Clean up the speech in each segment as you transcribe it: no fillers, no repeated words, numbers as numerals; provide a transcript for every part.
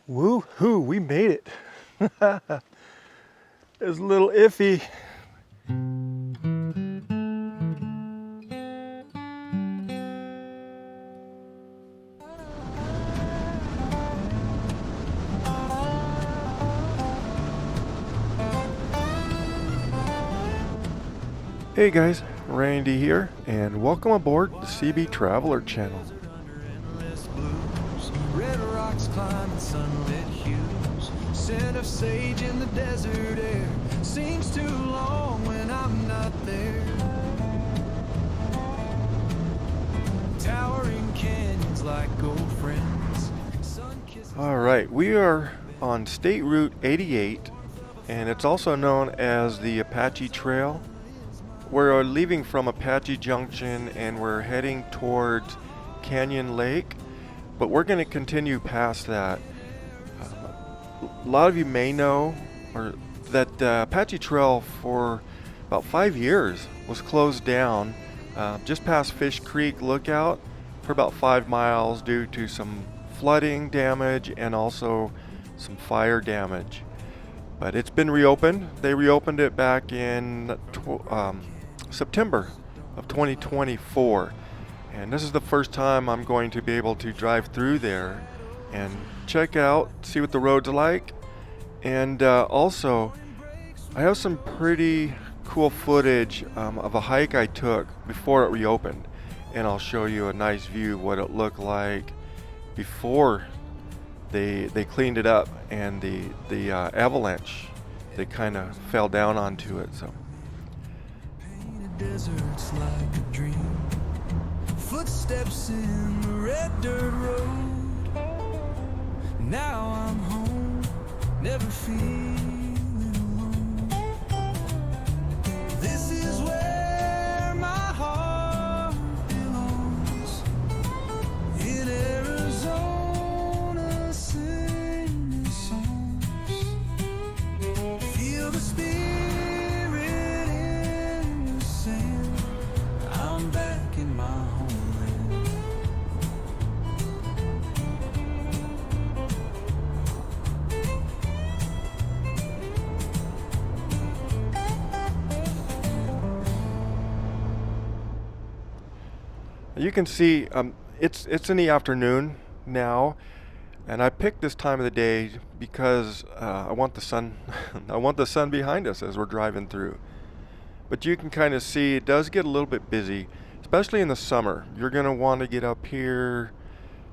Woo-hoo, we made it. It was a little iffy. Hey guys, Randy here, and welcome aboard the Seabee Traveler channel. Red rocks climbing sunlit hues, scent of sage in the desert air. Seems too long when I'm not there. Towering canyons like old friends. All right, we are on State Route 88, and it's also known as the Apache Trail. We're leaving from Apache Junction and we're heading towards Canyon Lake, but we're going to continue past that. A lot of you may know that the Apache Trail for about 5 years was closed down just past Fish Creek Lookout for about 5 miles due to some flooding damage and also some fire damage. But it's been reopened. They reopened it back in September of 2024, and this is the first time I'm going to be able to drive through there and check out, see what the road's like, and also I have some pretty cool footage of a hike I took before it reopened, and I'll show you a nice view of what it looked like before they cleaned it up, and the avalanche, they kind of fell down onto it. So Deserts like a dream. Footsteps in the red dirt road. Now I'm home, never feeling alone. This is where my heart belongs. In Arizona, singing songs. Feel the spirit. I'm back in my homeland. you can see it's in the afternoon now, and I picked this time of the day because I want the sun I want the sun behind us as we're driving through. But you can kind of see it does get a little bit busy, especially in the summer. You're going to want to get up here,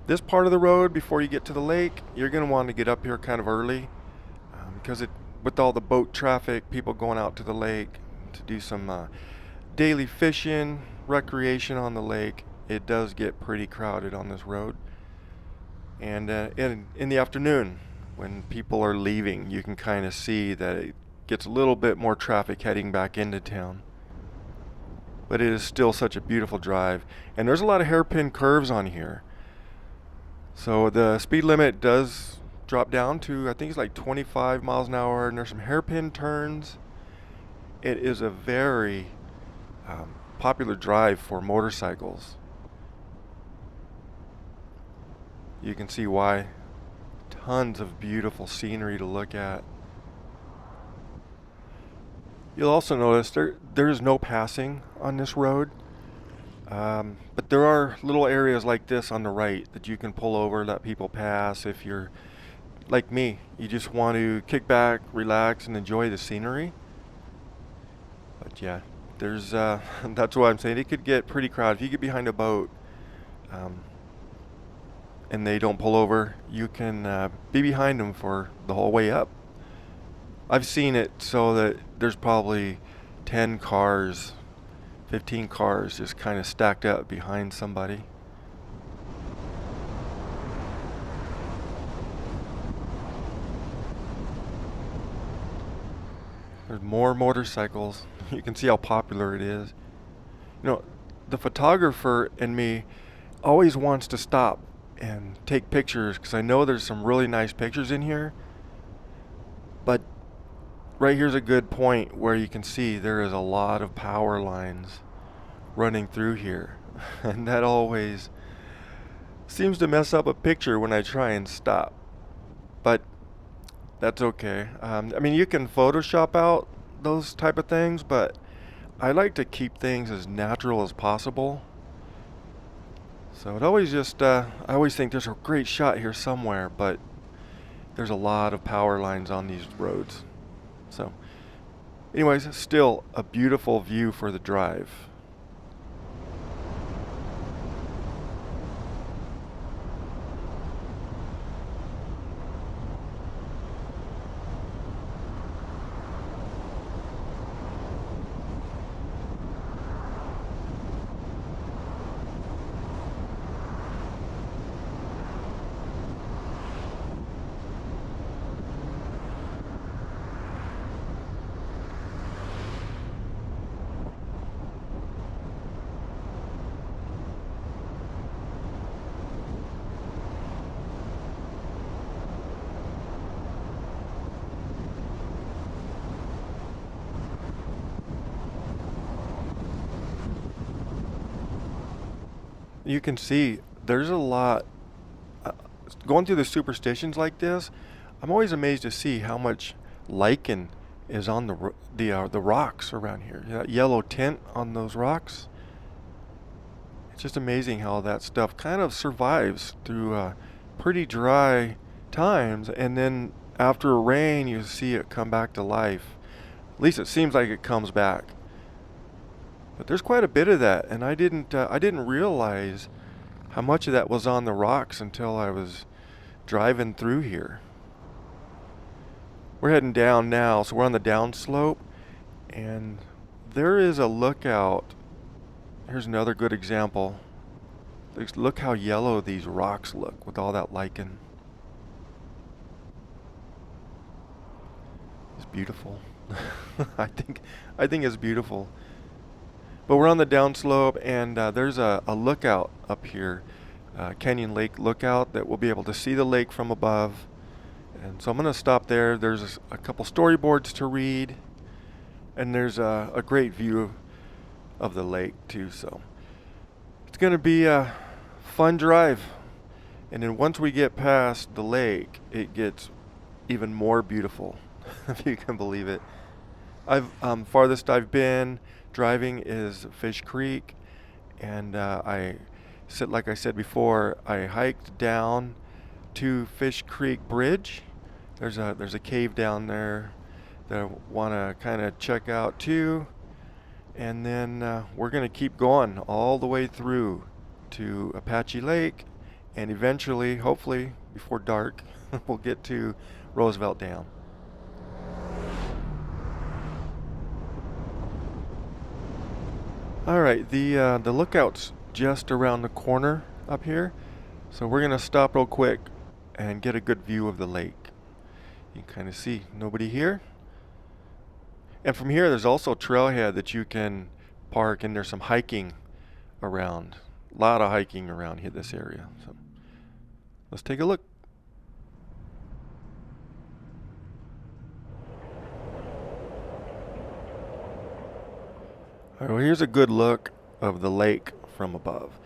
this part of the road before you get to the lake. You're going to want to get up here kind of early because with all the boat traffic, people going out to the lake to do some daily fishing, recreation on the lake, it does get pretty crowded on this road. And in the afternoon, when people are leaving, you can kind of see that it gets a little bit more traffic heading back into town. But it is still such a beautiful drive, and there's a lot of hairpin curves on here. So the speed limit does drop down to, I think it's like 25 miles an hour, and there's some hairpin turns. It is a very popular drive for motorcycles. You can see why. Tons of beautiful scenery to look at. You'll also notice there is no passing on this road, but there are little areas like this on the right that you can pull over, let people pass. If you're like me, you just want to kick back, relax, and enjoy the scenery. But yeah, there's that's what I'm saying. It could get pretty crowded. If you get behind a boat and they don't pull over, you can be behind them for the whole way up. I've seen it so that there's probably 10 cars, 15 cars just kind of stacked up behind somebody. There's more motorcycles. You can see how popular it is. You know, the photographer in me always wants to stop and take pictures because I know there's some really nice pictures in here. But right here's a good point where you can see there is a lot of power lines running through here. And that always seems to mess up a picture when I try and stop. but that's okay. I mean, you can Photoshop out those type of things, but I like to keep things as natural as possible. So it always just, I always think there's a great shot here somewhere, but there's a lot of power lines on these roads. So anyways, still a beautiful view for the drive. You can see there's a lot going through the superstitions like this. I'm always amazed to see how much lichen is on the rocks around here. That yellow tint on those rocks. It's just amazing how that stuff kind of survives through pretty dry times, and then after a rain, you see it come back to life. At least it seems like it comes back. But there's quite a bit of that, and I didn't realize how much of that was on the rocks until I was driving through here. We're heading down now, so we're on the downslope, and there is a lookout. Here's another good example. Look how yellow these rocks look with all that lichen. It's beautiful. I think it's beautiful. But we're on the downslope, and there's a lookout up here, Canyon Lake lookout, that we'll be able to see the lake from above. And so I'm going to stop there. There's a couple storyboards to read, and there's a great view of the lake too. So it's going to be a fun drive. And then once we get past the lake, it gets even more beautiful, if you can believe it. Farthest I've been driving is Fish Creek, and like I said before, I hiked down to Fish Creek Bridge. There's a cave down there that I want to kind of check out too, and then we're going to keep going all the way through to Apache Lake, and eventually, hopefully before dark, we'll get to Roosevelt Dam. Alright, the lookout's just around the corner up here, so we're going to stop real quick and get a good view of the lake. You can kind of see nobody here. And from here there's also a trailhead that you can park, and there's some hiking around. A lot of hiking around here, this area. So let's take a look. All right, well, here's a good look of the lake from above.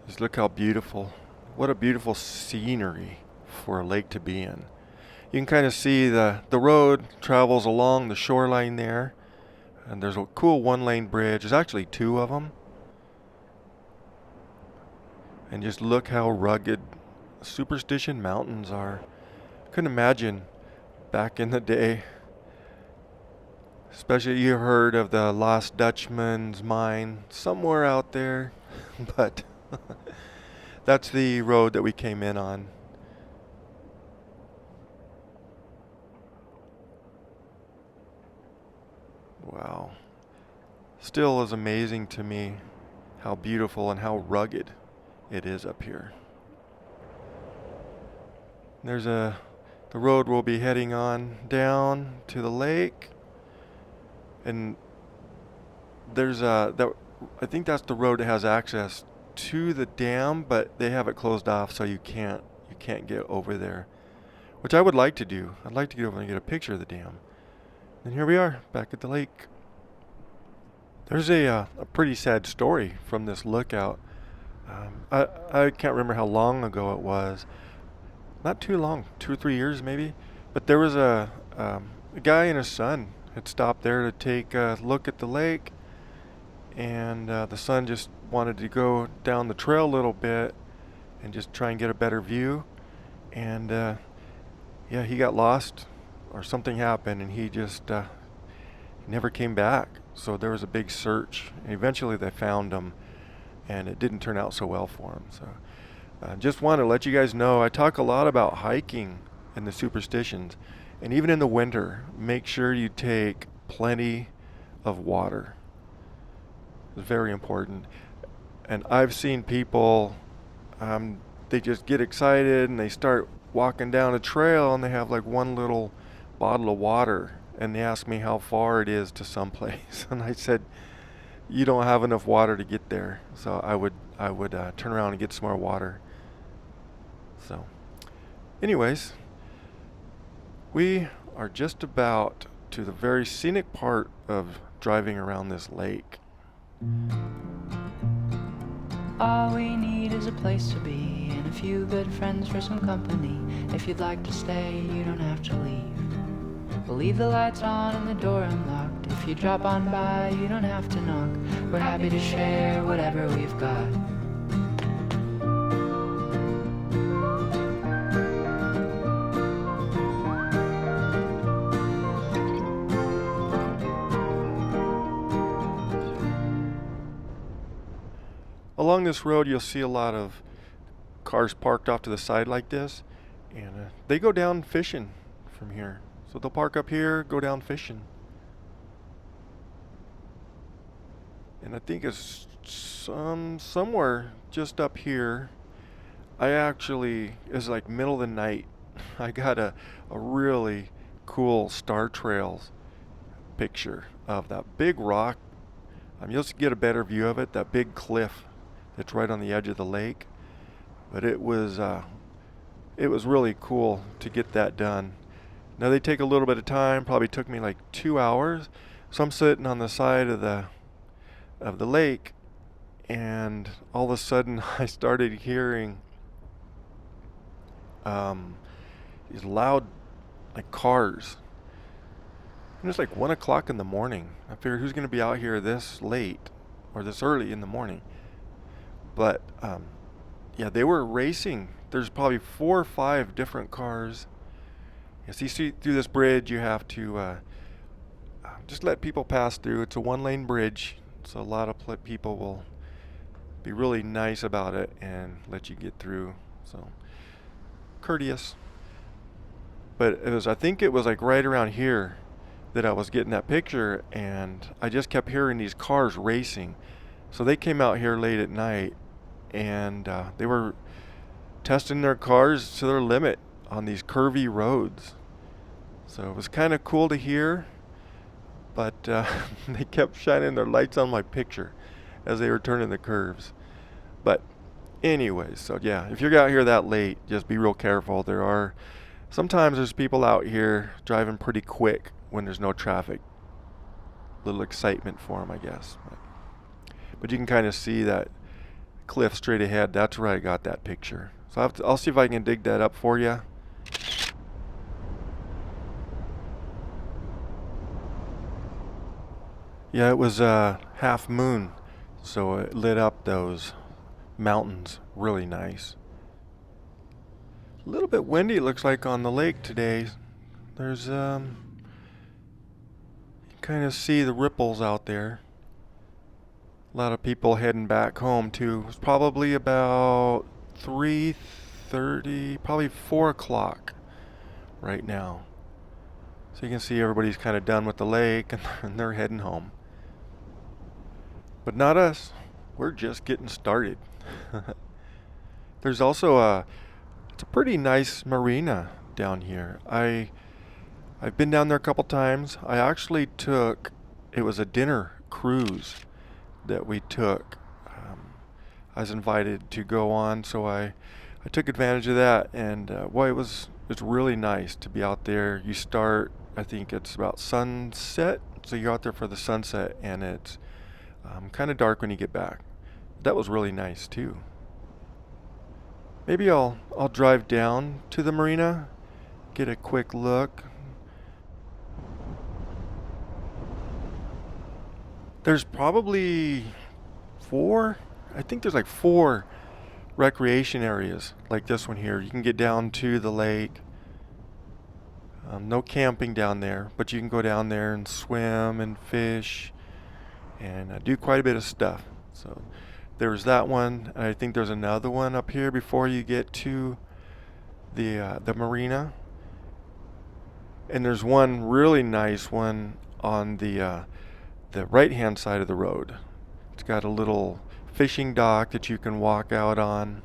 Just look how beautiful. What a beautiful scenery for a lake to be in. You can kind of see the road travels along the shoreline there. And there's a cool one-lane bridge. There's actually two of them. And just look how rugged Superstition mountains are. Couldn't imagine back in the day. Especially you heard of the Lost Dutchman's mine somewhere out there, but that's the road that we came in on. Wow. Still is amazing to me how beautiful and how rugged it is up here. There's the road we'll be heading on down to the lake. And there's I think that's the road that has access to the dam, but they have it closed off, so you can't get over there, which I would like to do. I'd like to get over and get a picture of the dam. And here we are, back at the lake. There's a pretty sad story from this lookout. I can't remember how long ago it was, not too long, 2 or 3 years maybe. But there was a guy and his son had stopped there to take a look at the lake, and the son just wanted to go down the trail a little bit and just try and get a better view. And yeah, he got lost or something happened, and he just never came back. So there was a big search, and eventually they found him, and it didn't turn out so well for him. So just want to let you guys know, I talk a lot about hiking in the Superstitions, and even in the winter, make sure you take plenty of water. It's very important. And I've seen people, they just get excited and they start walking down a trail and they have like one little bottle of water, and they ask me how far it is to someplace, and I said, you don't have enough water to get there. So I would turn around and get some more water. So anyways, we are just about to the very scenic part of driving around this lake. All we need is a place to be and a few good friends for some company. If you'd like to stay, you don't have to leave. We'll leave the lights on and the door unlocked. If you drop on by, you don't have to knock. We're happy to share whatever we've got. Along this road, you'll see a lot of cars parked off to the side like this, and they go down fishing from here. So they'll park up here, go down fishing. And I think it's somewhere just up here. It's like middle of the night. I got a really cool Star Trails picture of that big rock. You'll get a better view of it, that big cliff that's right on the edge of the lake. But it was really cool to get that done. Now they take a little bit of time, probably took me like 2 hours. So I'm sitting on the side of the lake, and all of a sudden I started hearing these loud like cars. And it's like 1 o'clock in the morning. I figured, who's gonna be out here this late or this early in the morning? But yeah, they were racing. There's probably 4 or 5 different cars. Yes, you see through this bridge, you have to just let people pass through. It's a 1-lane bridge, so a lot of people will be really nice about it and let you get through. So courteous. But I think it was like right around here that I was getting that picture, and I just kept hearing these cars racing. So they came out here late at night, and they were testing their cars to their limit on these curvy roads. So it was kind of cool to hear, but they kept shining their lights on my picture as they were turning the curves. But anyways, so yeah, if you're out here that late, just be real careful. Sometimes there's people out here driving pretty quick when there's no traffic. Little excitement for them, I guess. But you can kind of see that cliff straight ahead. That's where I got that picture. So I'll see if I can dig that up for you. Yeah, it was a half moon, so it lit up those mountains really nice. A little bit windy, it looks like, on the lake today. There's you kind of see the ripples out there. A lot of people heading back home too. It's probably about 3:30, probably 4 o'clock right now. So you can see everybody's kind of done with the lake and they're heading home. But not us. We're just getting started. There's also it's a pretty nice marina down here. I've been down there a couple times. It was a dinner cruise that we took. I was invited to go on, so I took advantage of that, and it's really nice to be out there. You start, I think it's about sunset, so you're out there for the sunset, and it's kind of dark when you get back. That was really nice too. Maybe I'll drive down to the marina, get a quick look. There's probably I think there's like 4 recreation areas like this one here. You can get down to the lake. No camping down there, but you can go down there and swim and fish and do quite a bit of stuff. So there's that one. I think there's another one up here before you get to the marina. And there's one really nice one on the right-hand side of the road. It's got a little fishing dock that you can walk out on.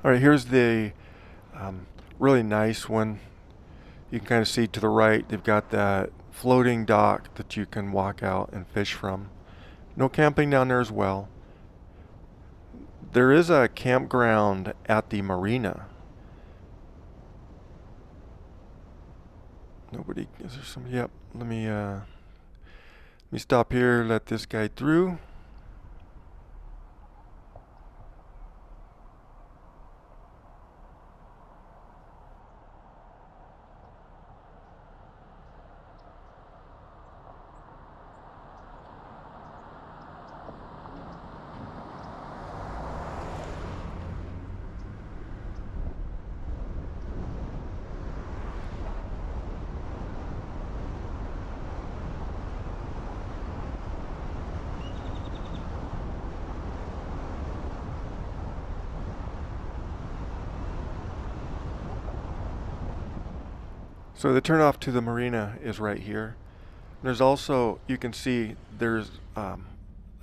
All right, here's the really nice one. You can kind of see to the right, they've got that floating dock that you can walk out and fish from. No camping down there as well. There is a campground at the marina. Nobody, is there somebody? Yep, let me stop here, let this guy through. So the turnoff to the marina is right here. There's also, you can see there's a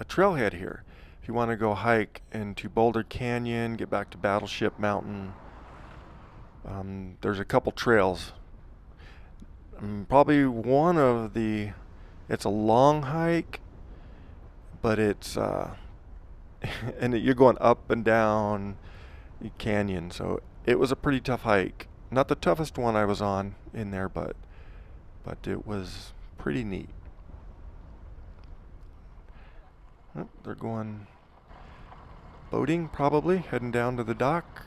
trailhead here. If you want to go hike into Boulder Canyon, get back to Battleship Mountain, there's a couple trails. Probably one of it's a long hike, but it's, and you're going up and down the canyon, so it was a pretty tough hike. Not the toughest one I was on in there, but it was pretty neat. Oh, they're going boating, probably, heading down to the dock.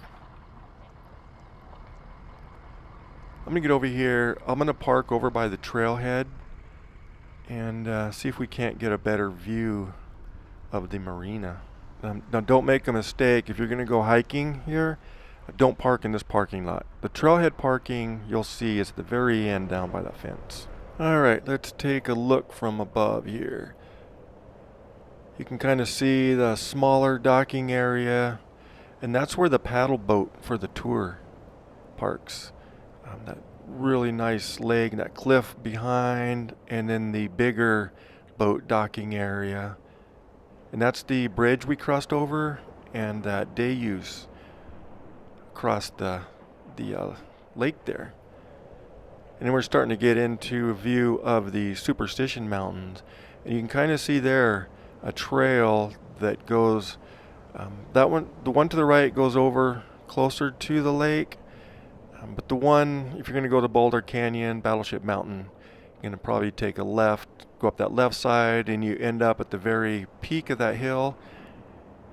I'm going to get over here. I'm going to park over by the trailhead and see if we can't get a better view of the marina. Now, don't make a mistake. If you're going to go hiking here, don't park in this parking lot. The trailhead parking you'll see is at the very end down by that fence. Alright, let's take a look from above here. You can kind of see the smaller docking area, and that's where the paddle boat for the tour parks. That really nice leg, that cliff behind, and then the bigger boat docking area. And that's the bridge we crossed over, and that day use across the lake there. And then we're starting to get into a view of the Superstition Mountains, and you can kind of see there a trail that goes the one to the right goes over closer to the lake, but the one, if you're going to go to Boulder Canyon, Battleship Mountain, you're going to probably take a left, go up that left side, and you end up at the very peak of that hill,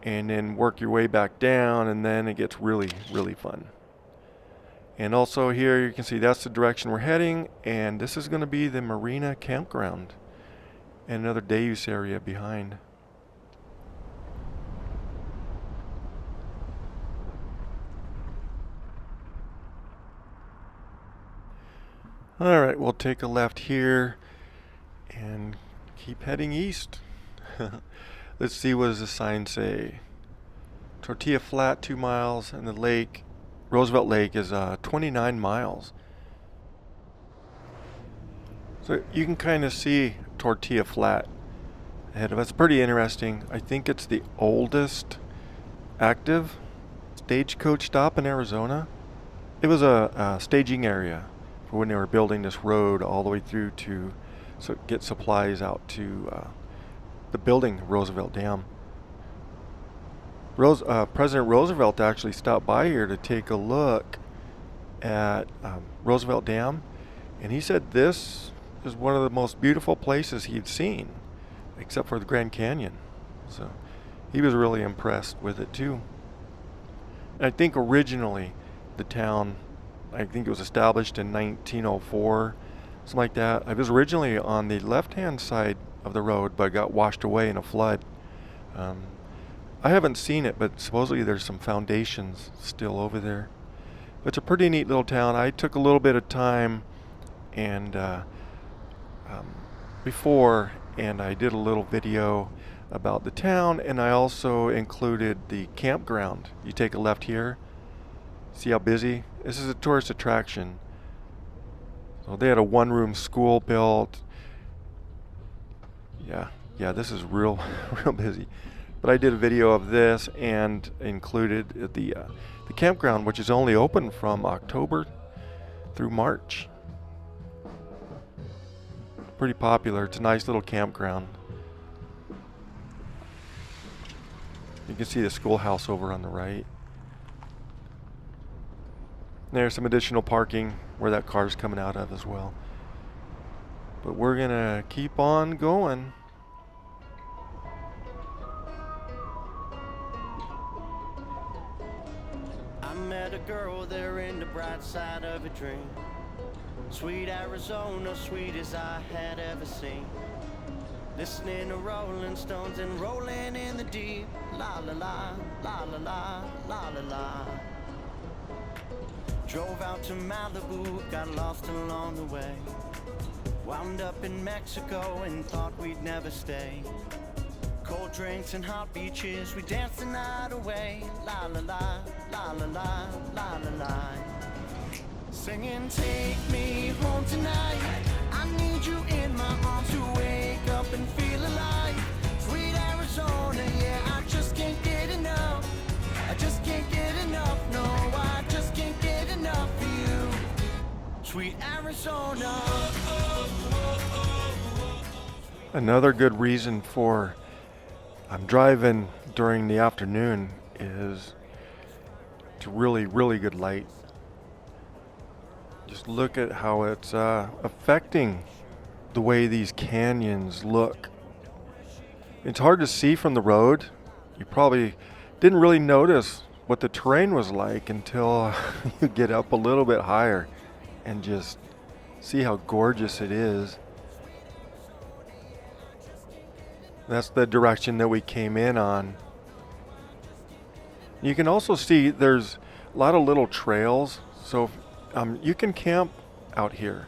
and then work your way back down, and then it gets really, really fun. And also here you can see that's the direction we're heading, and this is going to be the marina campground and another day use area behind. Alright, we'll take a left here and keep heading east. Let's see, what does the sign say? Tortilla Flat 2 miles, and the lake, Roosevelt Lake, is 29 miles. So you can kind of see Tortilla Flat ahead of us. Pretty interesting. I think it's the oldest active stagecoach stop in Arizona. It was a staging area for when they were building this road all the way through to get supplies out to the building Roosevelt Dam. President Roosevelt actually stopped by here to take a look at Roosevelt Dam, and he said this is one of the most beautiful places he'd seen, except for the Grand Canyon. So he was really impressed with it too. And I think originally the town, I think it was established in 1904, something like that. It was originally on the left-hand side of the road, but got washed away in a flood. I haven't seen it, but supposedly there's some foundations still over there. It's a pretty neat little town. I took a little bit of time and before, and I did a little video about the town, and I also included the campground. You take a left here, see how busy? This is a tourist attraction. So they had a one-room school built. Yeah, this is real busy. But I did a video of this and included the campground, which is only open from October through March. Pretty popular. It's a nice little campground. You can see the schoolhouse over on the right. There's some additional parking where that car's coming out of as well. But we're gonna keep on going. I met a girl there in the bright side of a dream. Sweet Arizona, sweet as I had ever seen. Listening to Rolling Stones and rolling in the deep. La la la, la la la, la la la. Drove out to Malibu, got lost along the way. Wound up in Mexico and thought we'd never stay. Cold drinks and hot beaches, we danced the night away. La la la, la la la, la la la. Singing, take me home tonight. I need you in my arms to wake up and feel alive. Sweet Arizona, yeah, I just can't get enough. I just can't get enough, no, I just can't get enough of you. Sweet Arizona. Another good reason for driving during the afternoon is it's really good light. Just look at how it's affecting the way these canyons look. It's hard to see from the road. You probably didn't really notice what the terrain was like until you get up a little bit higher and just see how gorgeous it is. That's the direction that we came in on. You can also see there's a lot of little trails, so you can camp out here.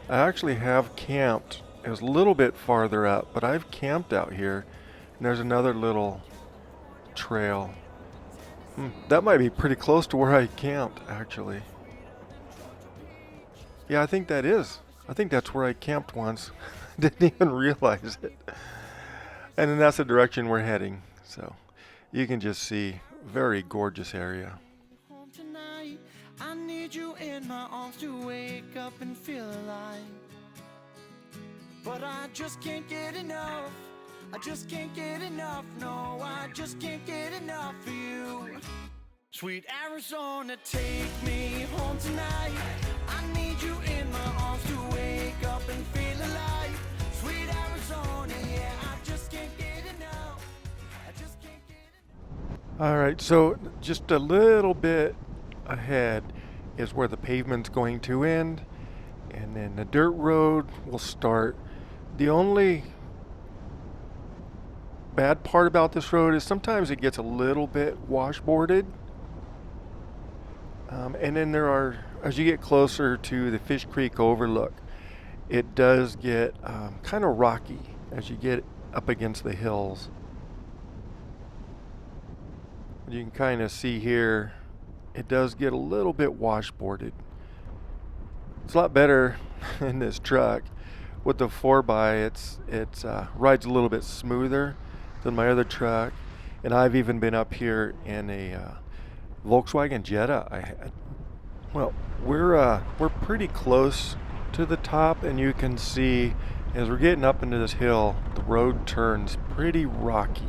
I actually have camped. It was a little bit farther up, but I've camped out here. And there's another little trail. That might be pretty close to where I camped, actually. Yeah, I think that is. I think that's where I camped once. Didn't even realize it. And then that's the direction we're heading. So you can just see very gorgeous area. I need you in my arms to wake up and feel alive. But I just can't get enough. I just can't get enough. No, I just can't get enough of you. Sweet Arizona, take me home tonight. I need you in my arms to wake up and feel alive. Sweet Arizona, yeah, I just can't get enough. I just can't get enough. All right, so just a little bit ahead is where the pavement's going to end, and then the dirt road will start. The only bad part about this road is sometimes it gets a little bit washboarded, and then there are, as you get closer to the Fish Creek overlook, it does get kind of rocky as you get up against the hills. You can kind of see here it does get a little bit washboarded. It's a lot better in this truck with the 4x. It's rides a little bit smoother than my other truck, and I've even been up here in a Volkswagen Jetta. Well, we're pretty close to the top, and you can see as we're getting up into this hill, the road turns pretty rocky,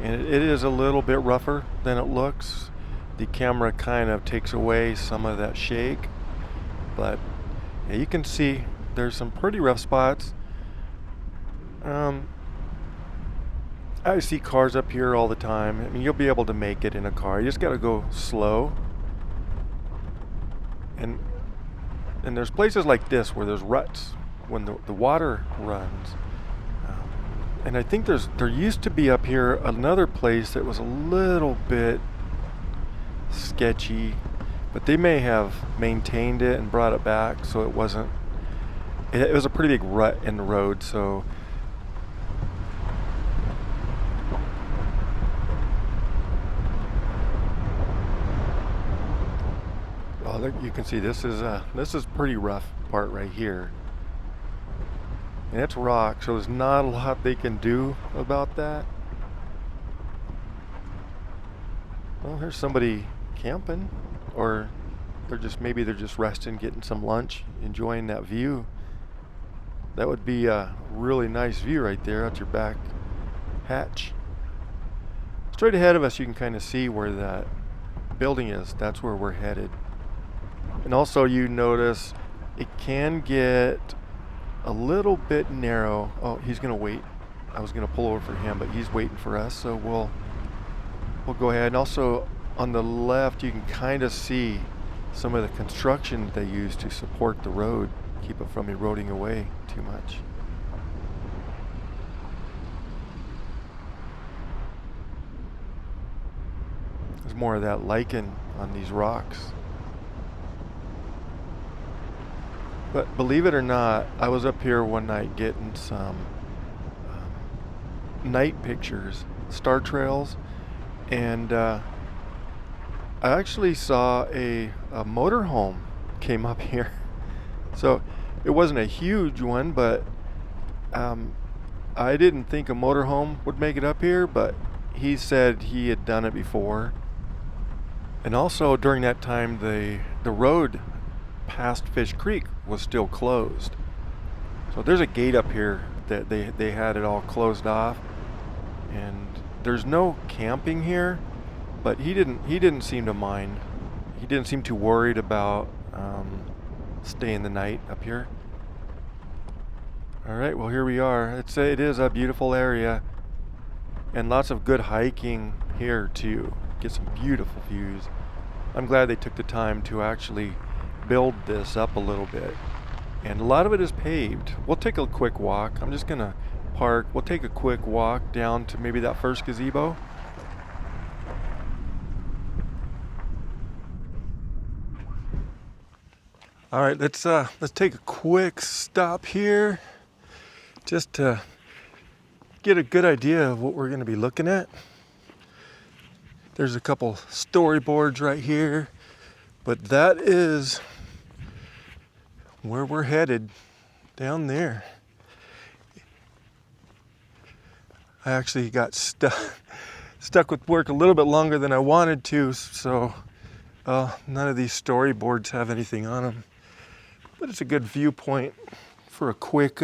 and it is a little bit rougher than it looks. The camera kind of takes away some of that shake, but yeah, you can see there's some pretty rough spots. I see cars up here all the time. I mean, you'll be able to make it in a car. You just got to go slow. And there's places like this where there's ruts when the water runs. And I think there used to be up here another place that was a little bit sketchy, but they may have maintained it and brought it back so it wasn't. It was a pretty big rut in the road, so. Well, you can see this is pretty rough part right here. And it's rock, so there's not a lot they can do about that. Well, here's somebody camping, or maybe they're just resting, getting some lunch, enjoying that view. That would be a really nice view right there out your back hatch. Straight ahead of us, you can kind of see where that building is. That's where we're headed. And also, you notice it can get a little bit narrow. Oh, he's gonna wait. I was gonna pull over for him, but he's waiting for us, so we'll go ahead. And also on the left, you can kind of see some of the construction they use to support the road, keep it from eroding away too much. There's more of that lichen on these rocks. But believe it or not, I was up here one night getting some night pictures, star trails, and I actually saw a motorhome came up here. So it wasn't a huge one, but I didn't think a motorhome would make it up here, but he said he had done it before. And also during that time, the road past Fish Creek was still closed. So there's a gate up here that they had it all closed off, and there's no camping here, but he didn't seem to mind. He didn't seem too worried about staying the night up here. All right, well, here we are. It is a beautiful area, and lots of good hiking here too. Get some beautiful views. I'm glad they took the time to actually build this up a little bit, and a lot of it is paved. We'll take a quick walk. I'm just gonna park. We'll take a quick walk down to maybe that first gazebo. All right, let's take a quick stop here just to get a good idea of what we're going to be looking at. There's a couple storyboards right here, but that is where we're headed, down there. I actually got stuck with work a little bit longer than I wanted to, so none of these storyboards have anything on them. But it's a good viewpoint for a quick,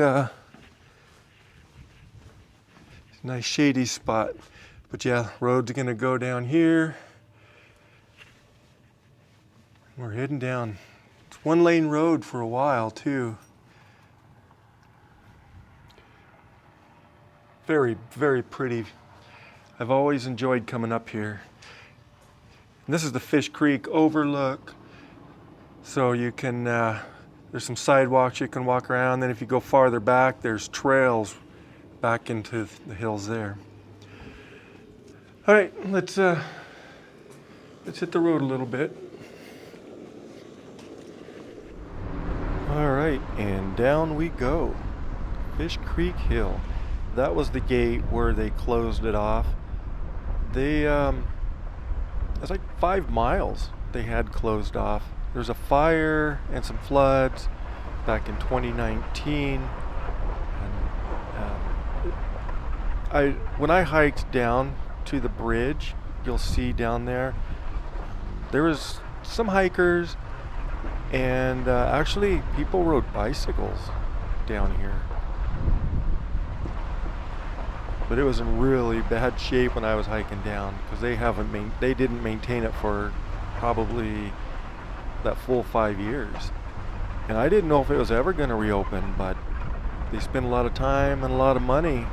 nice shady spot. But yeah, road's gonna go down here. We're heading down. It's one lane road for a while too. Very, very pretty. I've always enjoyed coming up here. And this is the Fish Creek overlook. So you can, there's some sidewalks you can walk around. Then if you go farther back, there's trails back into the hills there. All right, let's hit the road a little bit. All right, and down we go. Fish Creek Hill. That was the gate where they closed it off. It's like 5 miles they had closed off. There was a fire and some floods back in 2019. And when I hiked down to the bridge, you'll see down there was some hikers, and actually people rode bicycles down here. But it was in really bad shape when I was hiking down, because they didn't maintain it for probably that full 5 years. And I didn't know if it was ever going to reopen, but they spent a lot of time and a lot of money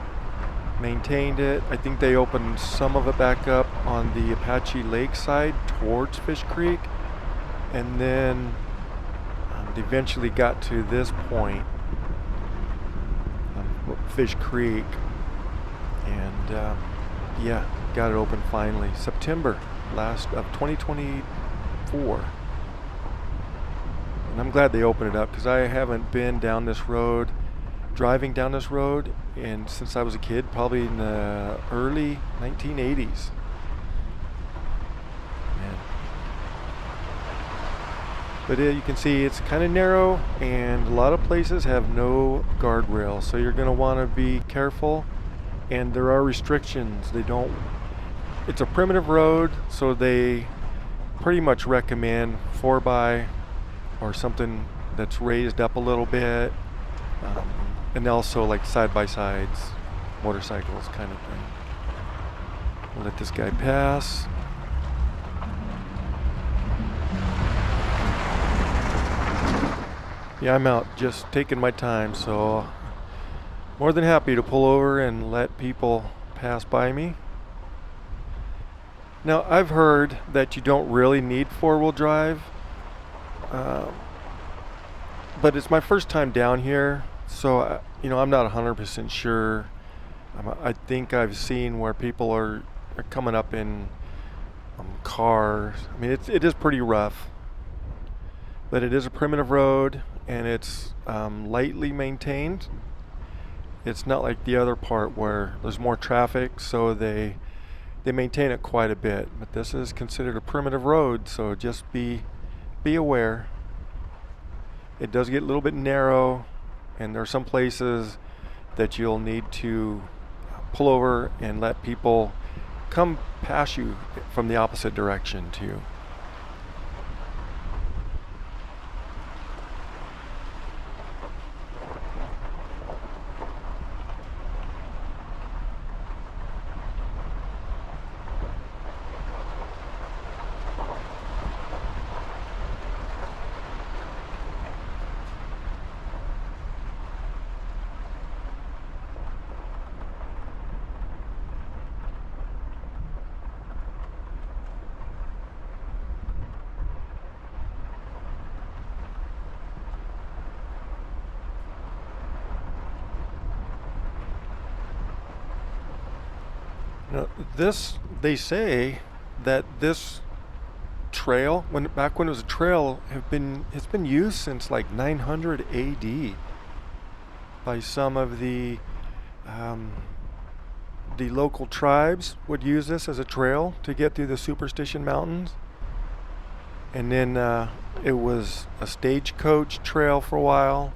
maintained it. I think they opened some of it back up on the Apache Lake side towards Fish Creek, and then they eventually got to this point, Fish Creek, and yeah, got it open finally September last of 2024. And I'm glad they opened it up, because I haven't been down this road, driving down this road, and since I was a kid, probably in the early 1980s. Man. But you can see it's kind of narrow, and a lot of places have no guardrails, so you're going to want to be careful. And there are restrictions. It's a primitive road, so they pretty much recommend 4x or something that's raised up a little bit, and also like side-by-sides, motorcycles kind of thing. We'll let this guy pass. Yeah, I'm out just taking my time, so more than happy to pull over and let people pass by me. Now, I've heard that you don't really need four-wheel drive, but it's my first time down here, so I'm not 100% sure. I think I've seen where people are coming up in cars. I mean, it is pretty rough, but it is a primitive road, and it's lightly maintained. It's not like the other part where there's more traffic, so they maintain it quite a bit. But this is considered a primitive road, so just be aware. It does get a little bit narrow, and there are some places that you'll need to pull over and let people come past you from the opposite direction too. Now, they say that this trail, back when it was a trail, it's been used since like 900 AD by some of the local tribes would use this as a trail to get through the Superstition Mountains. And then it was a stagecoach trail for a while,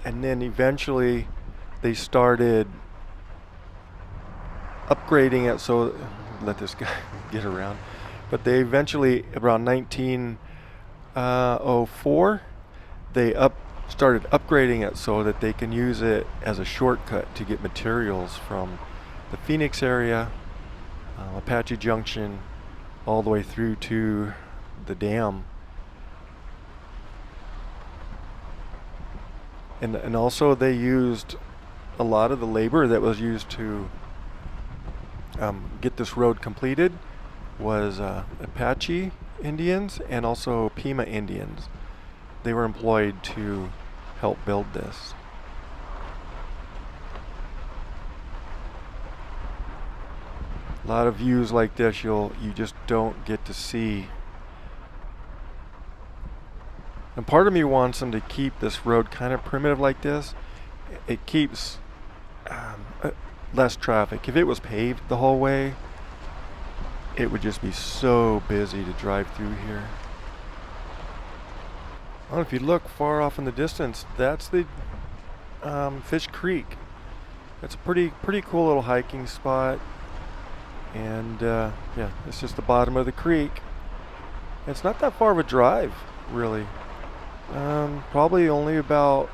and then eventually they started upgrading it, so let this guy get around, but they eventually, around 1904, they started upgrading it so that they can use it as a shortcut to get materials from the Phoenix area, Apache Junction, all the way through to the dam. And also they used a lot of the labor that was used to get this road completed was Apache Indians and also Pima Indians. They were employed to help build this. A lot of views like this you just don't get to see. And part of me wants them to keep this road kind of primitive like this. It keeps less traffic. If it was paved the whole way, it would just be so busy to drive through here. Well, if you look far off in the distance, that's the Fish Creek. It's a pretty cool little hiking spot, and yeah, it's just the bottom of the creek. It's not that far of a drive, really. Probably only about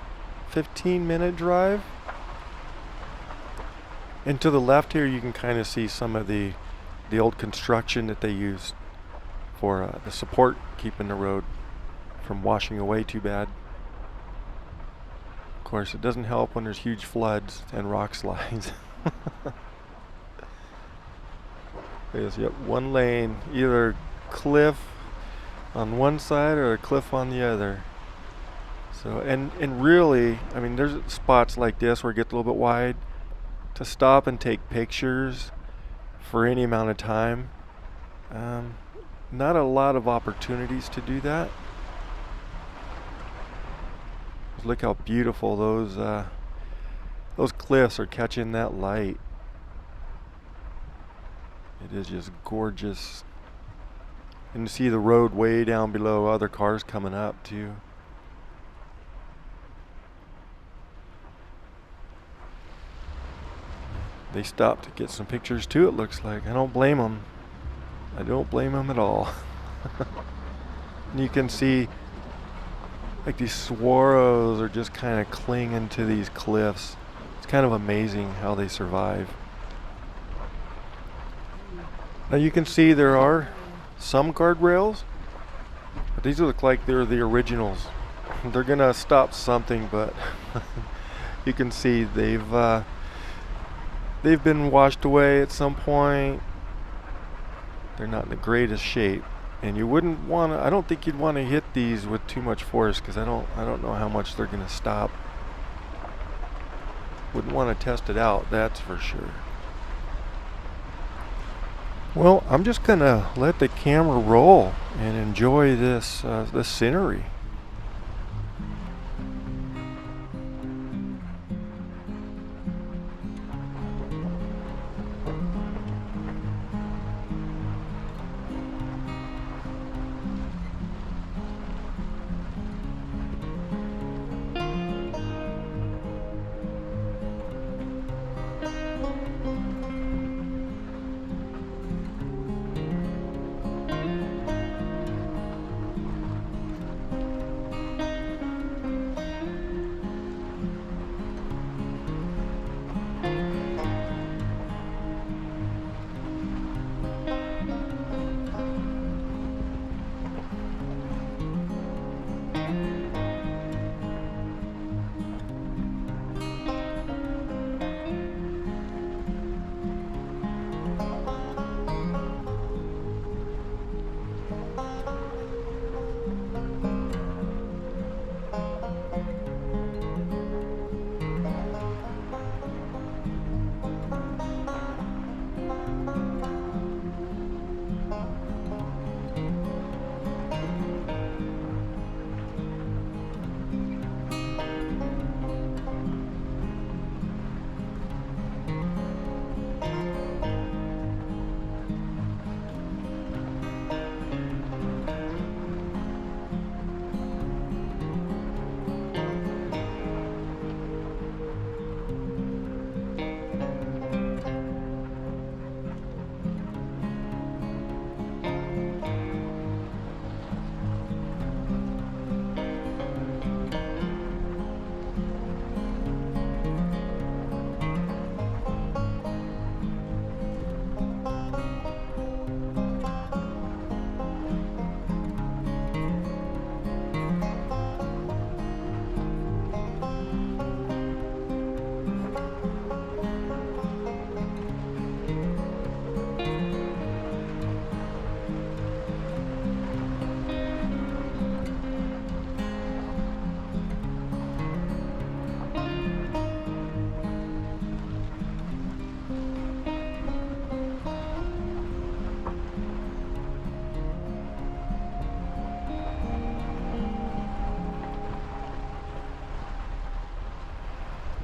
15-minute drive. And to the left here, you can kind of see some of the old construction that they used for the support, keeping the road from washing away too bad. course, it doesn't help when there's huge floods and rock slides. There's, yep, one lane, either cliff on one side or a cliff on the other. So, and really, I mean, there's spots like this where it gets a little bit wide to stop and take pictures for any amount of time. Not a lot of opportunities to do that. Look how beautiful those cliffs are catching that light. It is just gorgeous. And you see the road way down below, other cars coming up too. They stopped to get some pictures too, it looks like. I don't blame them. I don't blame them at all. And you can see like these swallows are just kind of clinging to these cliffs. It's kind of amazing how they survive. Now you can see there are some guardrails, but these look like they're the originals. They're gonna stop something, but you can see they've been washed away at some point. They're not in the greatest shape, and you wouldn't want to. I don't think you'd want to hit these with too much force because I don't know how much they're gonna stop. Wouldn't want to test it out, that's for sure. Well, I'm just gonna let the camera roll and enjoy this scenery.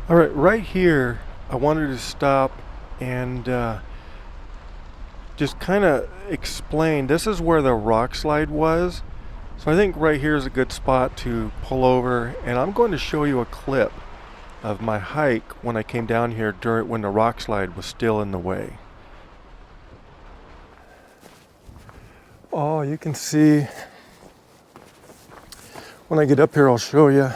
All right, right here, I wanted to stop and just kind of explain. This is where the Rockslide was. So I think right here is a good spot to pull over, and I'm going to show you a clip of my hike when I came down here when the Rockslide was still in the way. Oh, you can see, when I get up here I'll show you.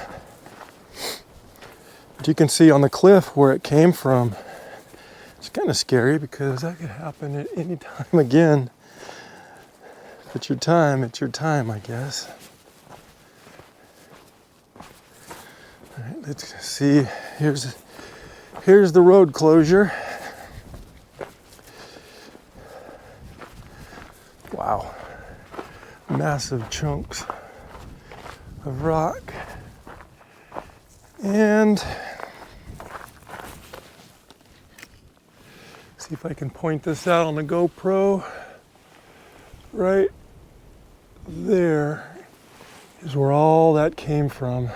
But you can see on the cliff where it came from. It's kind of scary because that could happen at any time again. If it's your time, I guess. All right, See, here's the road closure. Wow, massive chunks of rock. And see if I can point this out on the GoPro. Right there is where all that came from.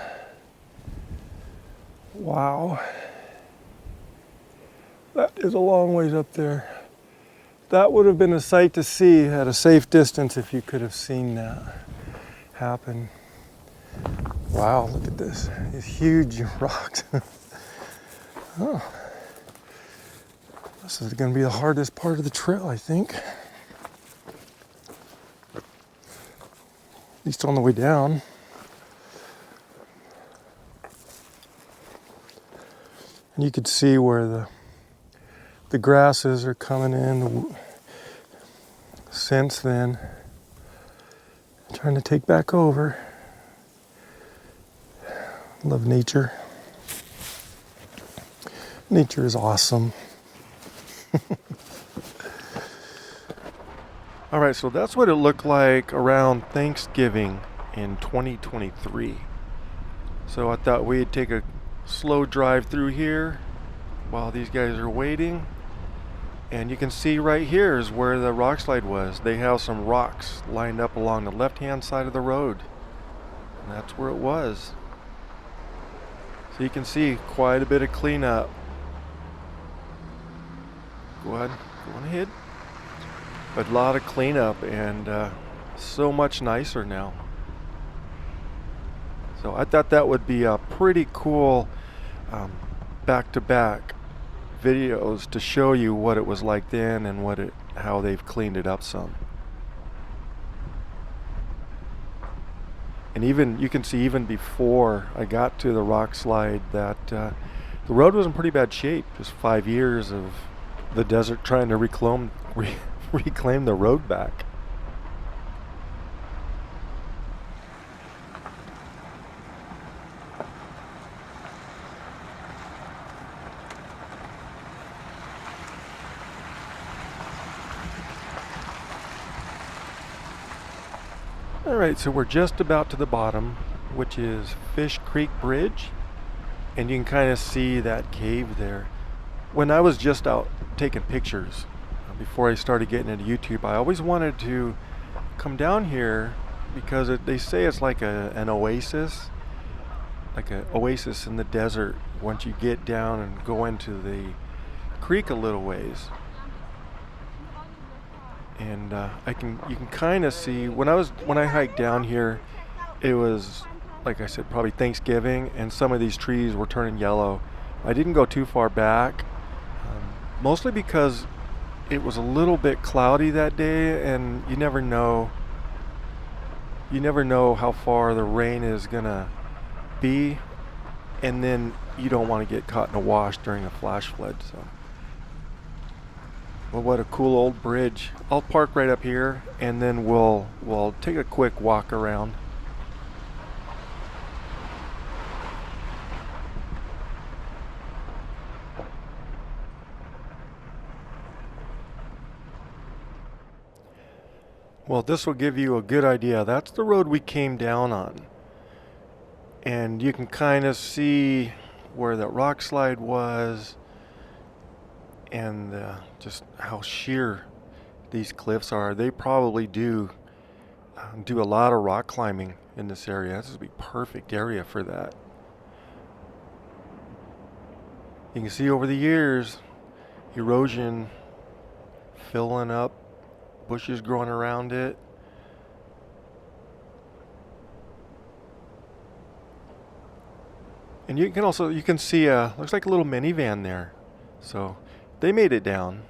Wow. That is a long ways up there. That would have been a sight to see at a safe distance if you could have seen that happen. Wow, look at this. These huge rocks. Oh. This is going to be the hardest part of the trail, I think. At least on the way down. And you could see where the grasses are coming in since then. Trying to take back over. Love nature. Nature is awesome. All right, so that's what it looked like around Thanksgiving in 2023. So I thought we'd take a slow drive through here while these guys are waiting. And you can see right here is where the Rockslide was. They have some rocks lined up along the left-hand side of the road. And that's where it was. So you can see quite a bit of cleanup. Go on ahead. But a lot of cleanup and so much nicer now. So I thought that would be a pretty cool back-to-back videos to show you what it was like then and how they've cleaned it up some. And even you can see even before I got to the Rockslide that the road was in pretty bad shape. Just 5 years of the desert trying to reclaim the road back. Alright, so we're just about to the bottom, which is Fish Creek Bridge, and you can kind of see that cave there. When I was just out taking pictures, before I started getting into YouTube, I always wanted to come down here because they say it's like an oasis, like an oasis in the desert once you get down and go into the creek a little ways. And you can kind of see when I hiked down here, it was like I said, probably Thanksgiving, and some of these trees were turning yellow. I didn't go too far back, mostly because it was a little bit cloudy that day, and you never know how far the rain is gonna be, and then you don't want to get caught in a wash during a flash flood. So. Well, what a cool old bridge. I'll park right up here and then we'll take a quick walk around. Well, this will give you a good idea. That's the road we came down on. And you can kind of see where the Rockslide was, and just how sheer these cliffs are. They probably do a lot of rock climbing in this area. This would be a perfect area for that. You can see over the years, erosion filling up, bushes growing around it. And you can see looks like a little minivan there. So they made it down.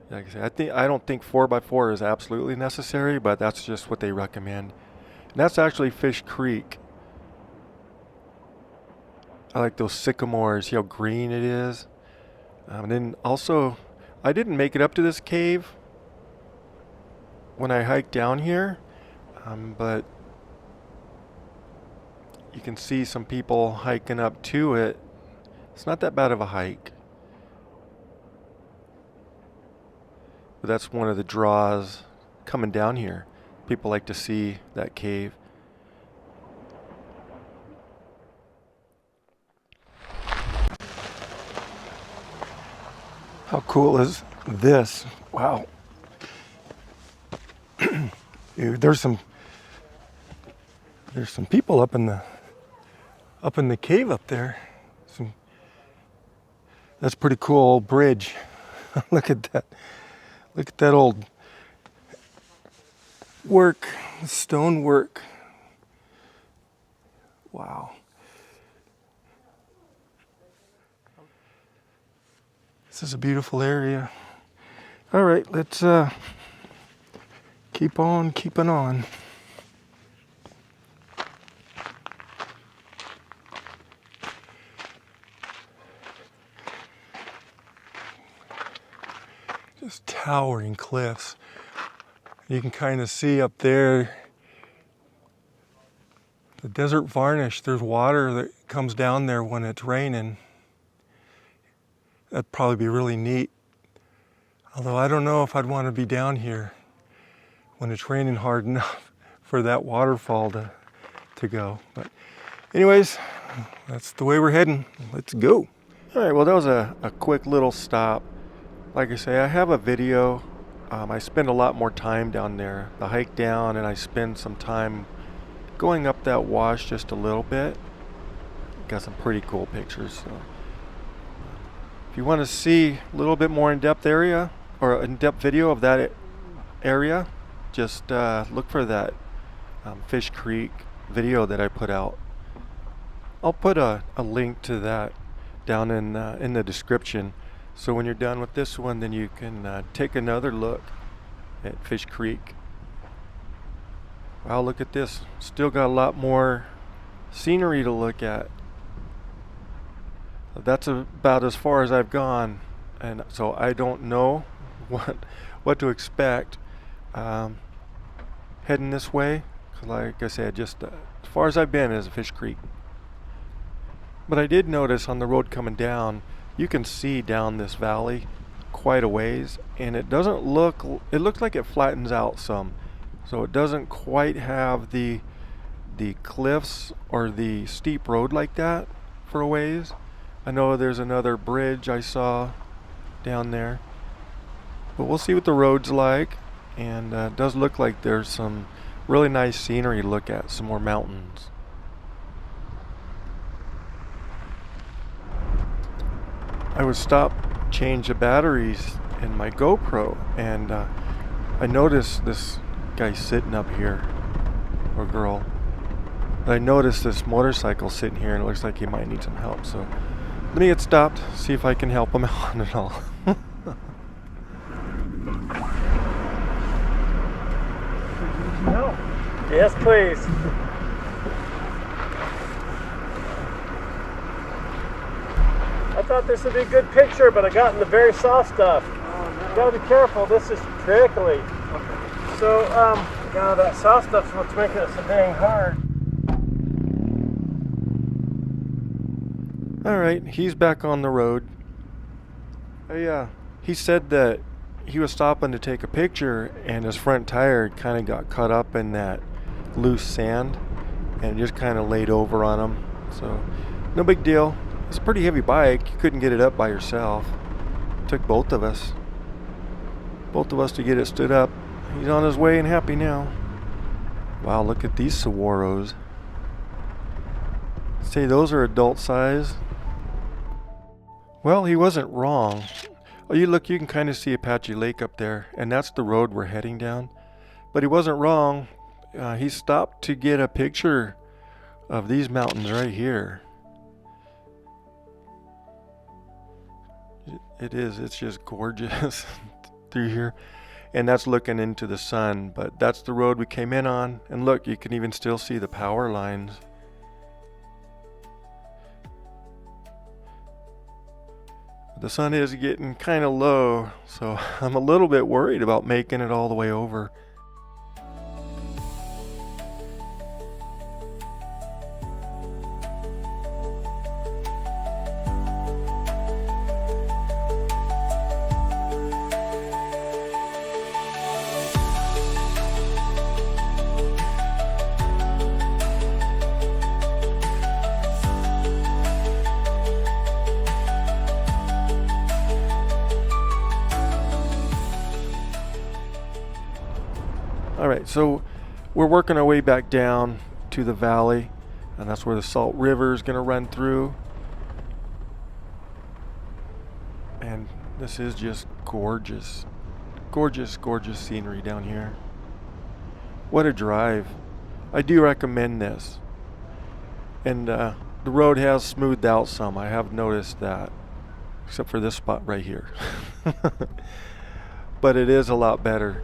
Like I said, I don't think 4x4 is absolutely necessary, but that's just what they recommend. And that's actually Fish Creek. I like those sycamores. See how green it is. And then also, I didn't make it up to this cave when I hiked down here, but You can see some people hiking up to it. It's not that bad of a hike. But that's one of the draws coming down here. People like to see that cave. How cool is this? Wow. Dude, there's some people up in the cave up there. That's a pretty cool old bridge. Look at that. Look at that old work, stone work. Wow. This is a beautiful area. All right, let's keep on keeping on. Just towering cliffs. You can kind of see up there the desert varnish. There's water that comes down there when it's raining. That'd probably be really neat. Although I don't know if I'd want to be down here when it's raining hard enough for that waterfall to go. But anyways, that's the way we're heading. Let's go. All right, well, that was a quick little stop. Like I say, I have a video. I spend a lot more time down there. The hike down, and I spend some time going up that wash just a little bit. Got some pretty cool pictures. So if you want to see a little bit more in-depth area or in-depth video of that area, just look for that Fish Creek video that I put out. I'll put a link to that down in the description. So when you're done with this one, then you can take another look at Fish Creek. Wow, look at this. Still got a lot more scenery to look at. That's about as far as I've gone, and so I don't know what to expect heading this way. Like I said, just as far as I've been is Fish Creek. But I did notice on the road coming down, you can see down this valley quite a ways, and it doesn't look, it looks like it flattens out some. So it doesn't quite have the cliffs or the steep road like that for a ways. I know there's another bridge I saw down there, but we'll see what the road's like. And it does look like there's some really nice scenery to look at, some more mountains. I would stop, change the batteries in my GoPro, and I noticed this guy sitting up here, or girl. But I noticed this motorcycle sitting here, and it looks like he might need some help. So let me get stopped, see if I can help him out and all. No. Yes, please. I thought this would be a good picture, but I got in the very soft stuff. You gotta be careful, this is prickly. So, now that soft stuff's what's making it so dang hard. Alright, he's back on the road. He said that he was stopping to take a picture, and his front tire kind of got caught up in that loose sand and just kind of laid over on him. So, no big deal. It's a pretty heavy bike. You couldn't get it up by yourself. It took both of us to get it stood up. He's on his way and happy now. Wow, look at these saguaros. Say those are adult size. Well, he wasn't wrong. Oh, you look, you can kind of see Apache Lake up there, and that's the road we're heading down. But he wasn't wrong. He stopped to get a picture of these mountains right here. It's just gorgeous through here. And that's looking into the sun, but that's the road we came in on. And look, you can even still see the power lines. The sun is getting kind of low, so I'm a little bit worried about making it all the way over. All right, so we're working our way back down to the valley, and that's where the Salt River is going to run through. And this is just gorgeous. Gorgeous, gorgeous scenery down here. What a drive. I do recommend this. And the road has smoothed out some. I have noticed that. Except for this spot right here. But it is a lot better.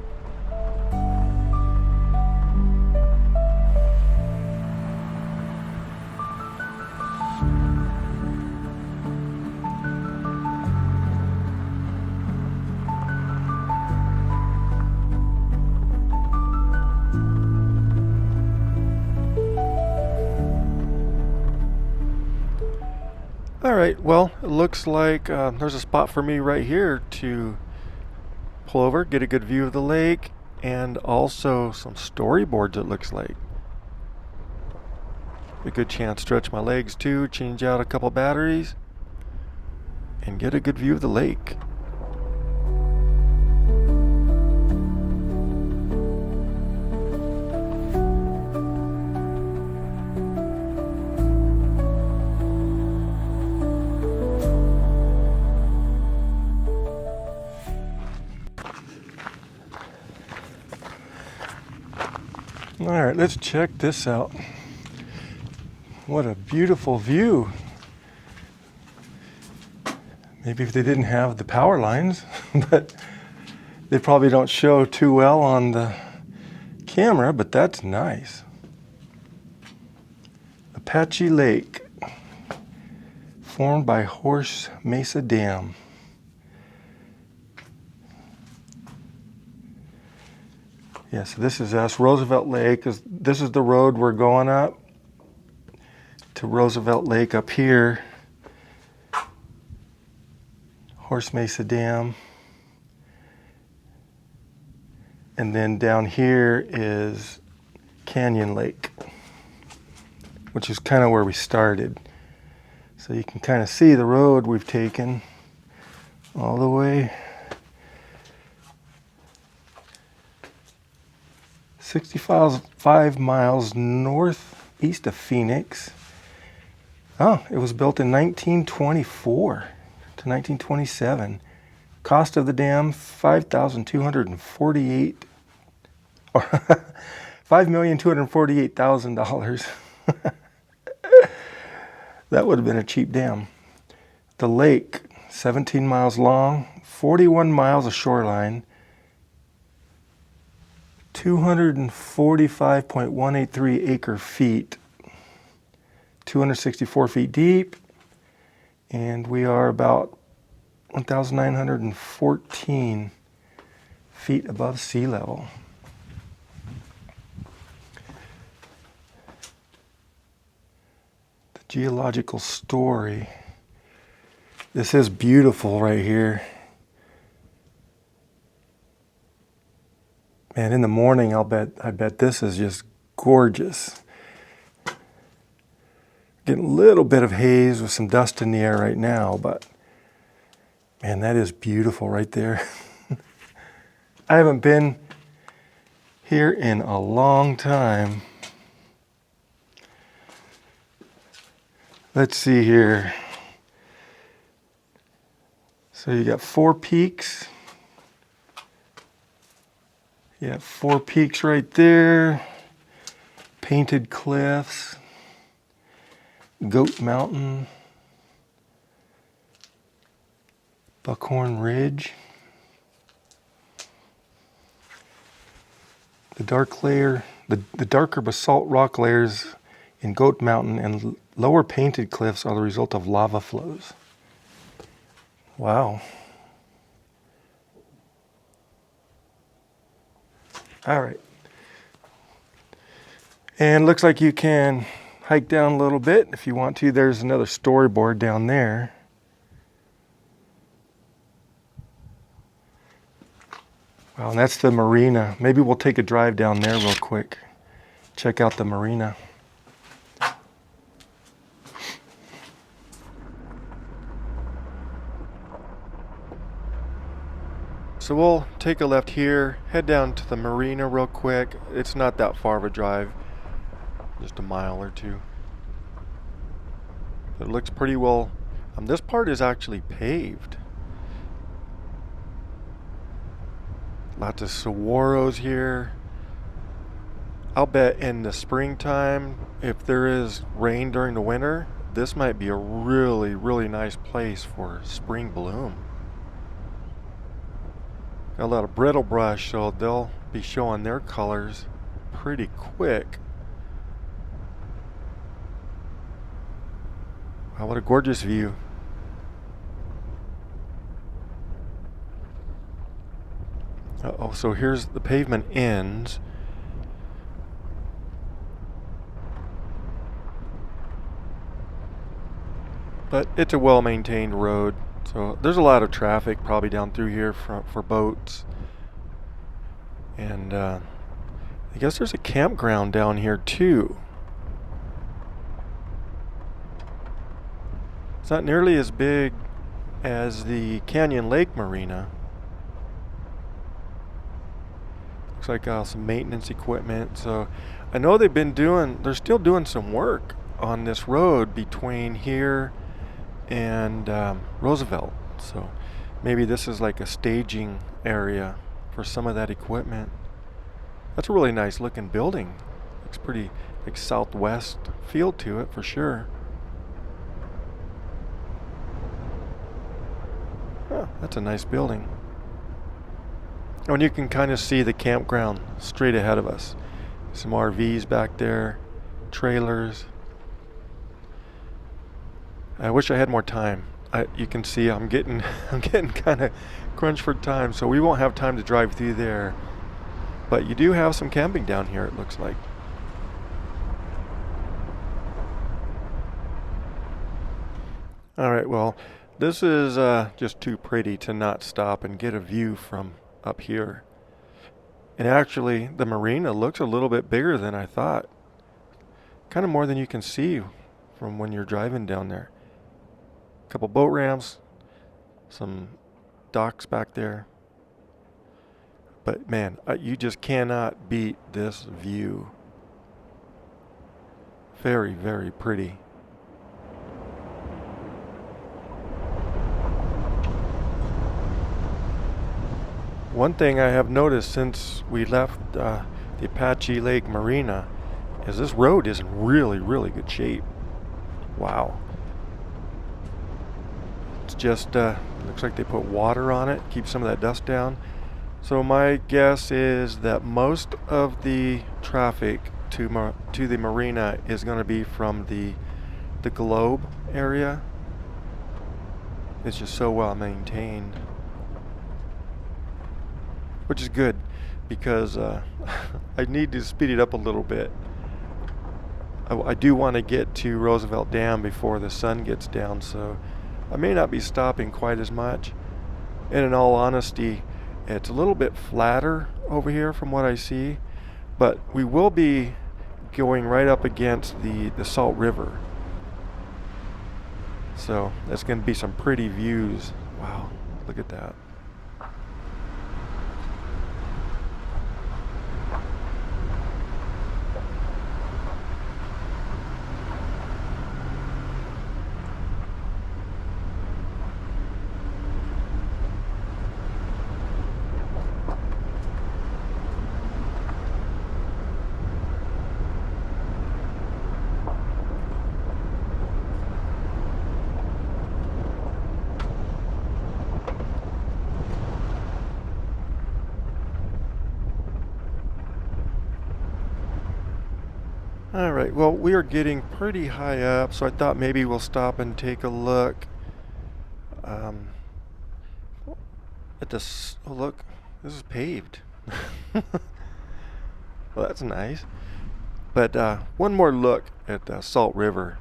Alright, well, it looks like there's a spot for me right here to pull over, get a good view of the lake, and also some storyboards, it looks like. A good chance to stretch my legs too, change out a couple batteries, and get a good view of the lake. Alright, let's check this out. What a beautiful view. Maybe if they didn't have the power lines, but they probably don't show too well on the camera, but that's nice. Apache Lake, formed by Horse Mesa Dam. Yeah, so this is us, Roosevelt Lake. This is the road we're going up to Roosevelt Lake up here. Horse Mesa Dam. And then down here is Canyon Lake, which is kind of where we started. So you can kind of see the road we've taken all the way 65 miles northeast of Phoenix. Oh, it was built in 1924 to 1927. Cost of the dam, $5,248 or $5,248,000. That would have been a cheap dam. The lake, 17 miles long, 41 miles of shoreline, 245.183 acre feet, 264 feet deep, and we are about 1,914 feet above sea level. The geological story. This is beautiful right here. Man, in the morning, I bet this is just gorgeous. Getting a little bit of haze with some dust in the air right now, but man, that is beautiful right there. I haven't been here in a long time. Let's see here. So you got 4 peaks. Yeah, 4 peaks right there. Painted cliffs. Goat Mountain. Buckhorn Ridge. The darker basalt rock layers in Goat Mountain and lower painted cliffs are the result of lava flows. Wow. All right. And looks like you can hike down a little bit if you want to. There's another storyboard down there. Well, and that's the marina. Maybe we'll take a drive down there real quick. Check out the marina. so we'll take a left here, head down to the marina real quick. It's not that far of a drive, just a mile or two. It looks pretty well. This part is actually paved. Lots of saguaros here. I'll bet in the springtime, if there is rain during the winter, this might be a really, really nice place for spring bloom. Got a lot of brittle brush, so they'll be showing their colors pretty quick. Wow, what a gorgeous view. Uh-oh, so here's the pavement ends. But it's a well-maintained road, so there's a lot of traffic probably down through here for boats. And I guess there's a campground down here too. It's not nearly as big as the Canyon Lake Marina. Looks like some maintenance equipment. So I know they're still doing some work on this road between here and Roosevelt. So maybe this is like a staging area for some of that equipment. That's a really nice looking building. Looks pretty like Southwest feel to it for sure. Oh, that's a nice building. Oh, and you can kind of see the campground straight ahead of us. Some RVs back there, trailers. I wish I had more time. You can see I'm getting kind of crunched for time, so we won't have time to drive through there. But you do have some camping down here, it looks like. All right, well, this is just too pretty to not stop and get a view from up here. And actually, the marina looks a little bit bigger than I thought. Kind of more than you can see from when you're driving down there. A couple boat ramps, some docks back there. But man, you just cannot beat this view. Very, very pretty. One thing I have noticed since we left the Apache Lake Marina is this road is in really, really good shape. Wow. It's just looks like they put water on it, keep some of that dust down. So my guess is that most of the traffic to the marina is going to be from the Globe area. It's just so well maintained, which is good because I need to speed it up a little bit. I do want to get to Roosevelt Dam before the sun gets down, so I may not be stopping quite as much. And in all honesty, it's a little bit flatter over here from what I see, but we will be going right up against the Salt River. So that's going to be some pretty views. Wow, look at that. Alright, well, we are getting pretty high up, so I thought maybe we'll stop and take a look at this. Oh, look, this is paved. Well, that's nice. But one more look at the Salt River.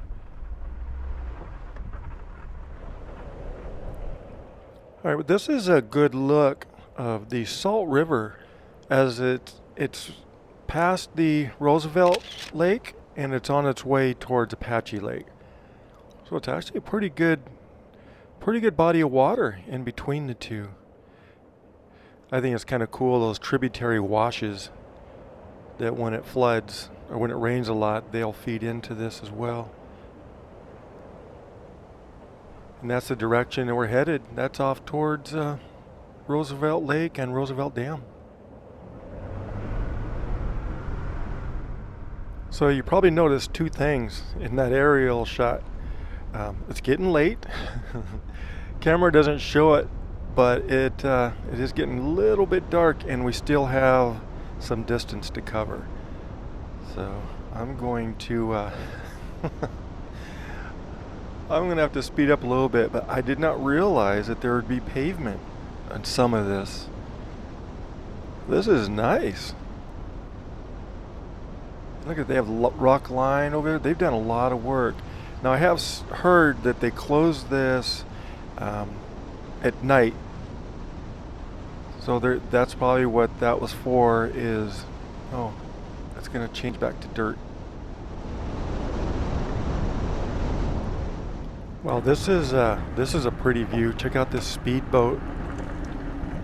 Alright, well, this is a good look of the Salt River as it's past the Roosevelt Lake and it's on its way towards Apache Lake. So it's actually a pretty good body of water in between the two. I think it's kind of cool, those tributary washes that when it floods or when it rains a lot, they'll feed into this as well. And that's the direction that we're headed. That's off towards Roosevelt Lake and Roosevelt Dam. So you probably noticed two things in that aerial shot. It's getting late. Camera doesn't show it, but it is getting a little bit dark, and we still have some distance to cover. So I'm going to I'm going to have to speed up a little bit, but I did not realize that there would be pavement on some of this. This is nice. Look at, they have rock line over there. They've done a lot of work. Now I have heard that they closed this at night. So that's probably what that was for. Is, oh, that's going to change back to dirt. Well, this is a pretty view. Check out this speedboat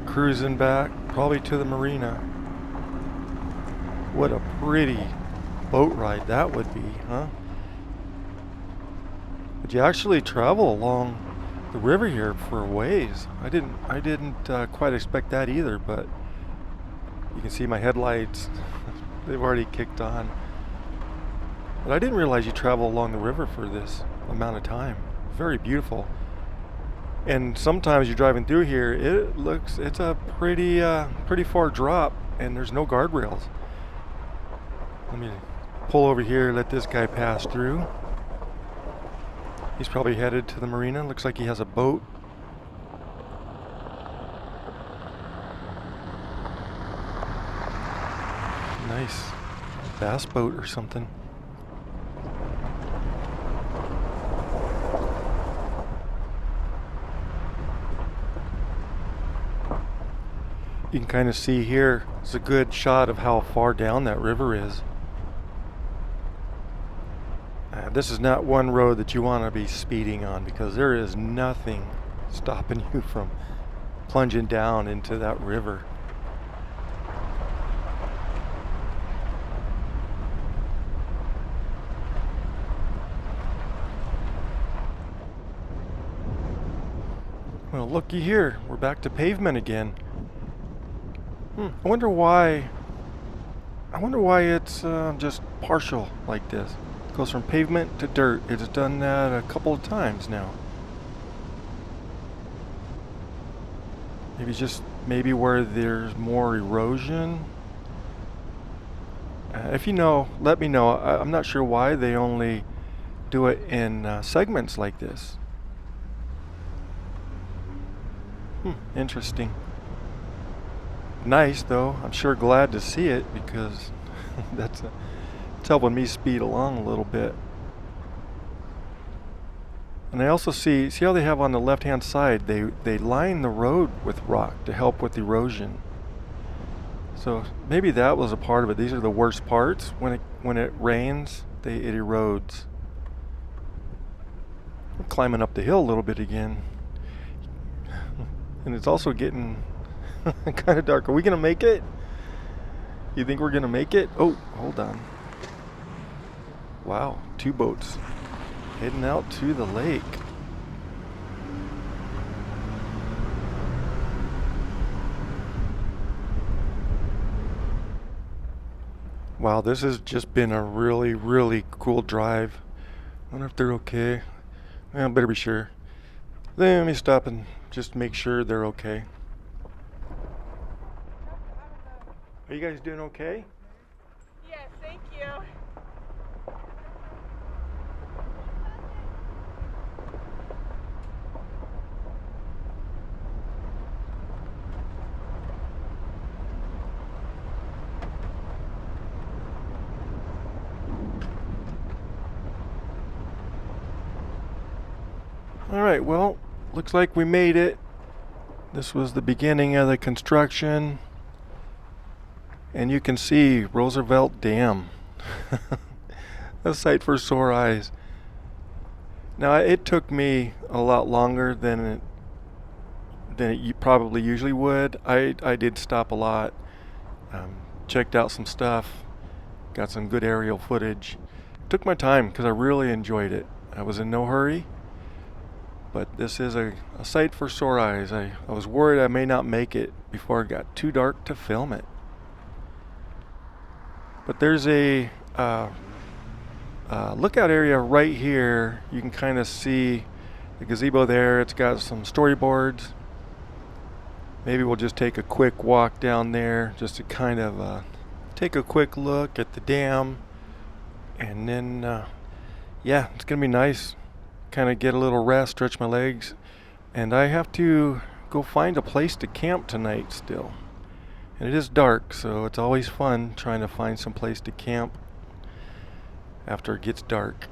cruising back, probably to the marina. What a pretty boat ride that would be, huh? But you actually travel along the river here for a ways. I didn't quite expect that either, but you can see my headlights. They've already kicked on. But I didn't realize you travel along the river for this amount of time. Very beautiful. And sometimes you're driving through here, it's a pretty far drop, and there's no guardrails. Let me pull over here, let this guy pass through. He's probably headed to the marina. Looks like he has a boat. Nice bass boat or something. You can kind of see here, it's a good shot of how far down that river is. This is not one road that you want to be speeding on, because there is nothing stopping you from plunging down into that river. Well, looky here, we're back to pavement again. I wonder why it's just partial like this. It goes from pavement to dirt. It's done that a couple of times now. Maybe where there's more erosion. If you know, let me know. I'm not sure why they only do it in segments like this. Interesting. Nice though. I'm sure glad to see it, because it's helping me speed along a little bit. And I also see how they have on the left hand side, they line the road with rock to help with erosion. So maybe that was a part of it. These are the worst parts. When it rains, it erodes. I'm climbing up the hill a little bit again. And it's also getting kind of dark. Are we gonna make it? You think we're gonna make it? Oh, hold on. Wow, two boats heading out to the lake. Wow, this has just been a really, really cool drive. I wonder if they're okay. Well, better be sure. Let me stop and just make sure they're okay. Are you guys doing okay? Yes, thank you. Alright, well, looks like we made it. This was the beginning of the construction. And you can see Roosevelt Dam. A sight for sore eyes. Now, it took me a lot longer than than you probably usually would. I did stop a lot, checked out some stuff, got some good aerial footage. Took my time because I really enjoyed it. I was in no hurry, but this is a sight for sore eyes. I was worried I may not make it before it got too dark to film it. But there's a lookout area right here. You can kind of see the gazebo there. It's got some storyboards. Maybe we'll just take a quick walk down there just to kind of take a quick look at the dam. And then, yeah, it's going to be nice. Kind of get a little rest, stretch my legs. And I have to go find a place to camp tonight still. And it is dark, so it's always fun trying to find some place to camp after it gets dark.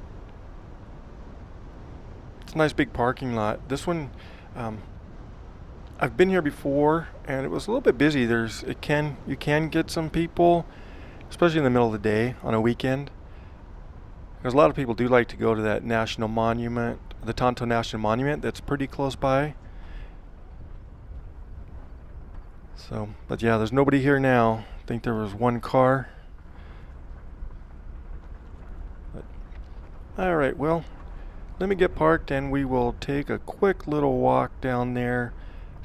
It's a nice big parking lot. This one, I've been here before, and it was a little bit busy. You can get some people, especially in the middle of the day on a weekend. There's a lot of people do like to go to that national monument, the Tonto National Monument, that's pretty close by. So, but yeah, there's nobody here now. I think there was one car. But, all right, well, let me get parked and we will take a quick little walk down there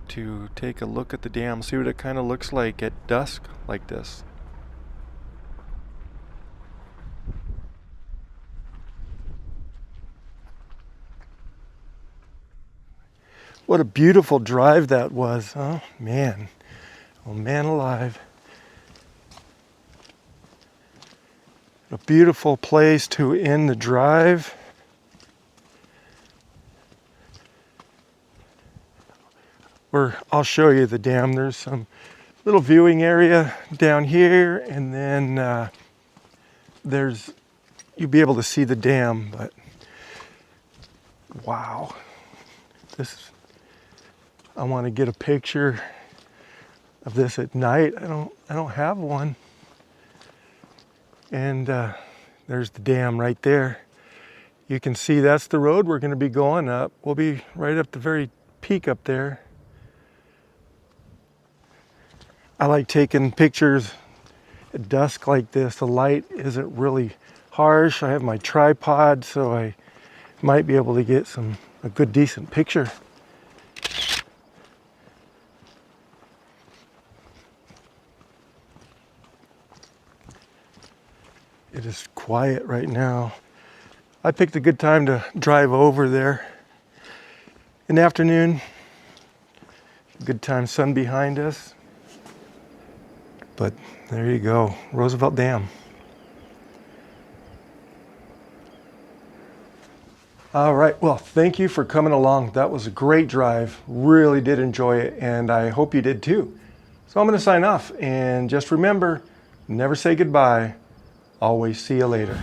to take a look at the dam, see what it kind of looks like at dusk like this. What a beautiful drive that was. Oh man. Oh man alive. A beautiful place to end the drive. I'll show you the dam. There's some little viewing area down here, and then you'll be able to see the dam, but wow. I want to get a picture of this at night. I don't have one. And there's the dam right there. You can see that's the road we're going to be going up. We'll be right up the very peak up there. I like taking pictures at dusk like this. The light isn't really harsh. I have my tripod, so I might be able to get a good decent picture. It is quiet right now. I picked a good time to drive over there. In the afternoon, good time, sun behind us. But there you go, Roosevelt Dam. All right, well, thank you for coming along. That was a great drive. Really did enjoy it, and I hope you did too. So I'm gonna sign off, and just remember, never say goodbye. Always see you later.